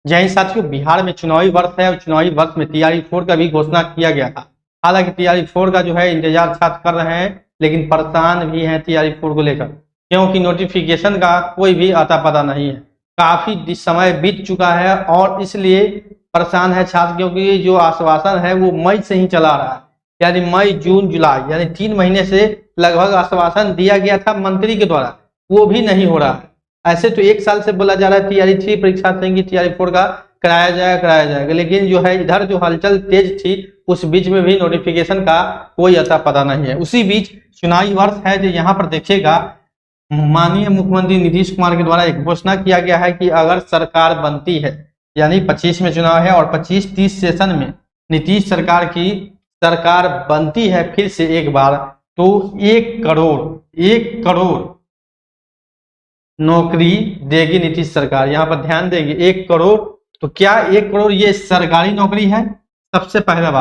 जय हिंद साथियों, बिहार में चुनावी वर्ष है और चुनावी वर्ष में टीआरई 4 का भी घोषणा किया गया था। हालांकि टीआरई 4 का जो है इंतजार छात्र कर रहे हैं, लेकिन परेशान भी हैं टीआरई 4 को लेकर, क्योंकि नोटिफिकेशन का कोई भी अता पता नहीं है। काफी समय बीत चुका है और इसलिए परेशान है छात्र, क्योंकि जो आश्वासन है वो मई से ही चला रहा है, यानी मई जून जुलाई यानी 3 महीने से लगभग आश्वासन दिया गया था मंत्री के द्वारा, वो भी नहीं हो रहा है। ऐसे तो 1 साल से बोला जा रहा है टीआरई 3 परीक्षा देंगी, टीआरई 4 का कराया जाएगा, लेकिन जो है इधर जो हलचल तेज थी उस बीच में भी नोटिफिकेशन का कोई अता पता नहीं है। उसी बीच चुनावी वर्ष है, जो यहाँ पर देखिएगा माननीय मुख्यमंत्री नीतीश कुमार के द्वारा एक घोषणा किया गया है कि अगर सरकार बनती है, यानी 25 में चुनाव है और 25-30 सेशन में नीतीश सरकार की सरकार बनती है फिर से एक बार, तो 1 करोड़ नौकरी देगी नीतीश सरकार। यहाँ पर ध्यान देंगे 1 करोड़, तो क्या 1 करोड़ ये सरकारी नौकरी है? सबसे पहला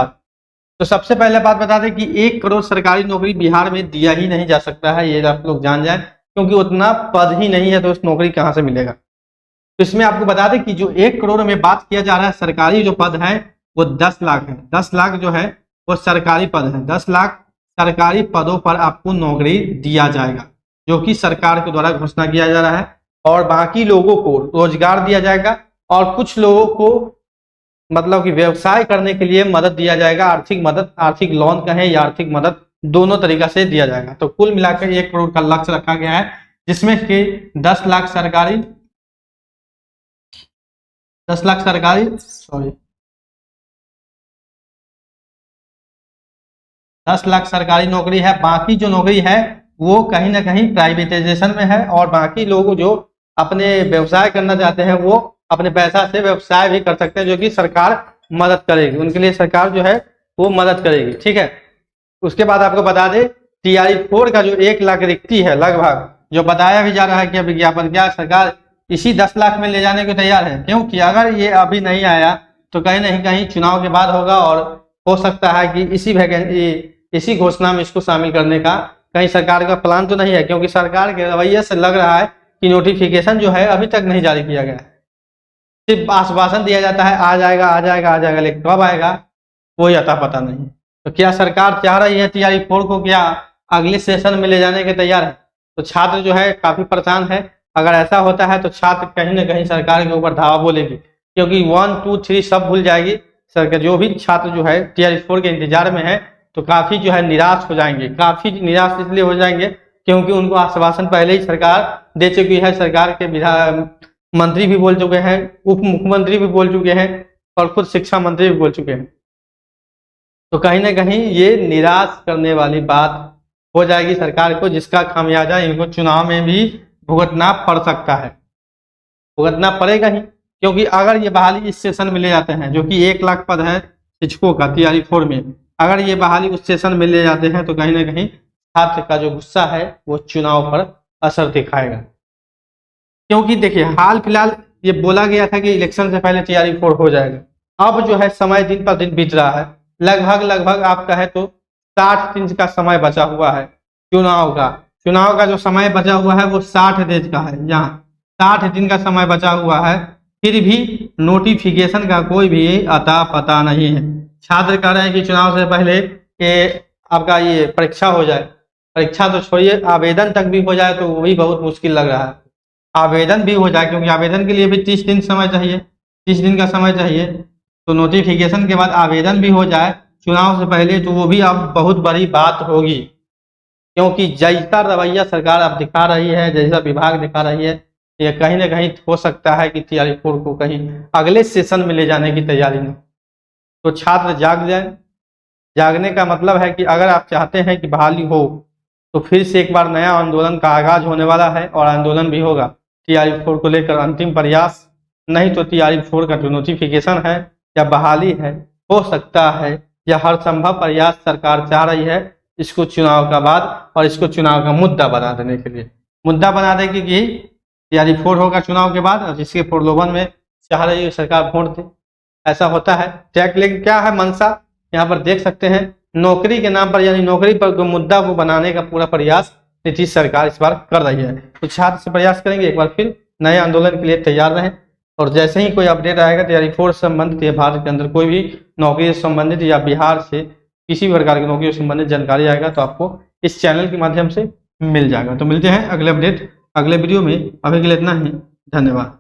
बात बता दें कि 1 करोड़ सरकारी नौकरी बिहार में दिया ही नहीं जा सकता है, ये आप लोग जान जाएं, क्योंकि उतना पद ही नहीं है, तो उस नौकरी कहाँ से मिलेगा। तो इसमें आपको बता दें कि जो 1 करोड़ में बात किया जा रहा है, सरकारी जो पद है वो 10 लाख है। 10 लाख जो है वो सरकारी पद है। 10 लाख सरकारी पदों पर आपको नौकरी दिया जाएगा, जो कि सरकार के द्वारा घोषणा किया जा रहा है, और बाकी लोगों को रोजगार दिया जाएगा और कुछ लोगों को मतलब कि व्यवसाय करने के लिए मदद दिया जाएगा, आर्थिक मदद, आर्थिक लोन कहें या आर्थिक मदद, दोनों तरीका से दिया जाएगा। तो कुल मिलाकर 1 करोड़ का लक्ष्य रखा गया है, जिसमें कि 10 लाख सरकारी 10 लाख सरकारी नौकरी है। बाकी जो नौकरी है वो कहीं ना कहीं प्राइवेटाइजेशन में है, और बाकी लोग जो अपने व्यवसाय करना चाहते हैं वो अपने पैसा से व्यवसाय भी कर सकते हैं, जो कि सरकार मदद करेगी, उनके लिए सरकार जो है वो मदद करेगी। ठीक है, उसके बाद आपको बता दें टीआरई 4 का जो 1 लाख रिक्ति है लगभग, जो बताया भी जा रहा है कि विज्ञापन, क्या सरकार इसी 10 लाख में ले जाने को तैयार है? क्योंकि अगर ये अभी नहीं आया तो कहीं नहीं कहीं चुनाव के बाद होगा, और हो सकता है कि इसी घोषणा में इसको शामिल करने का कहीं सरकार का प्लान तो नहीं है, क्योंकि सरकार के रवैये से लग रहा है कि नोटिफिकेशन जो है अभी तक नहीं जारी किया गया है। सिर्फ आश्वासन दिया जाता है आ जाएगा, लेकिन कब आएगा कोई अता पता नहीं। तो क्या सरकार चाह रही है टीआरई 4 को क्या अगले सेशन में ले जाने के तैयार है? तो छात्र जो है काफी परेशान है। अगर ऐसा होता है तो छात्र कहीं ना कहीं सरकार के ऊपर धावा बोलेगी, क्योंकि 1 2 3 सब भूल जाएगी सरकार। जो भी छात्र जो है टीआरई 4 के इंतजार में है तो काफी जो है निराश हो जाएंगे। काफी निराश इसलिए हो जाएंगे क्योंकि उनको आश्वासन पहले ही सरकार दे चुकी है। सरकार के मंत्री भी बोल चुके हैं, उप मुख्यमंत्री भी बोल चुके हैं, और खुद शिक्षा मंत्री भी बोल चुके हैं। तो कहीं ना कहीं ये निराश करने वाली बात हो जाएगी सरकार को, जिसका खामियाजा इनको चुनाव में भी भुगतना पड़ सकता है, भुगतना पड़ेगा ही। क्योंकि अगर ये बहाली इस सेशन में ले जाते हैं, जो कि 1 लाख पद है शिक्षकों का टीआरई 4 में, अगर ये बहाली उस सेशन में ले जाते हैं तो कहीं ना कहीं छात्र का जो गुस्सा है वो चुनाव पर असर दिखाएगा। क्योंकि देखिए हाल फिलहाल ये बोला गया था कि इलेक्शन से पहले टीआरई 4 हो जाएगा। अब जो है समय दिन पर दिन बीत रहा है, लगभग आप कहे तो 60 दिन का समय बचा हुआ है चुनाव का जो समय बचा हुआ है वो 60 दिन का है। यहाँ 60 दिन का समय बचा हुआ है, फिर भी नोटिफिकेशन का कोई भी अता पता नहीं है। छात्र कह रहे हैं कि चुनाव से पहले कि आपका ये परीक्षा हो जाए। परीक्षा तो छोड़िए, आवेदन तक भी हो जाए तो वो भी बहुत मुश्किल लग रहा है। आवेदन भी हो जाए, क्योंकि आवेदन के लिए भी 30 दिन समय चाहिए, 30 दिन का समय चाहिए। तो नोटिफिकेशन के बाद आवेदन भी हो जाए चुनाव से पहले, तो वो भी अब बहुत बड़ी बात होगी। क्योंकि जैसा रवैया सरकार अब दिखा रही है, जैसा विभाग दिखा रही है, ये कहीं ना कहीं हो सकता है कि टीआरई 4 को कहीं अगले सेशन में ले जाने की तैयारी में। तो छात्र जाग जाए। जागने का मतलब है कि अगर आप चाहते हैं कि बहाली हो तो फिर से एक बार नया आंदोलन का आगाज होने वाला है, और आंदोलन भी होगा टीआरई 4 को लेकर। अंतिम प्रयास नहीं तो टीआरई 4 का जो नोटिफिकेशन है या बहाली है, हो सकता है या हर संभव प्रयास सरकार चाह रही है इसको चुनाव का बाद, और इसको चुनाव का मुद्दा बना देने के लिए, मुद्दा बना देगी कि टीआरई 4 होगा चुनाव के बाद, और जिसके प्रलोभन में चाह रही है सरकार वोट दे। ऐसा होता है। लेकिन क्या है मंशा, यहाँ पर देख सकते हैं नौकरी के नाम पर, यानी नौकरी पर मुद्दा को बनाने का पूरा प्रयास नीतीश सरकार इस बार कर रही है। तो छात्र से प्रयास करेंगे एक बार फिर नए आंदोलन के लिए तैयार रहें। और जैसे ही कोई अपडेट आएगा तैयारी फोर्स से संबंधित या भारत के अंदर कोई भी नौकरी से संबंधित या बिहार से किसी भी प्रकार की नौकरी से संबंधित जानकारी आएगा तो आपको इस चैनल के माध्यम से मिल जाएगा। तो मिलते हैं अगले अपडेट अगले वीडियो में। अभी के लिए इतना ही, धन्यवाद।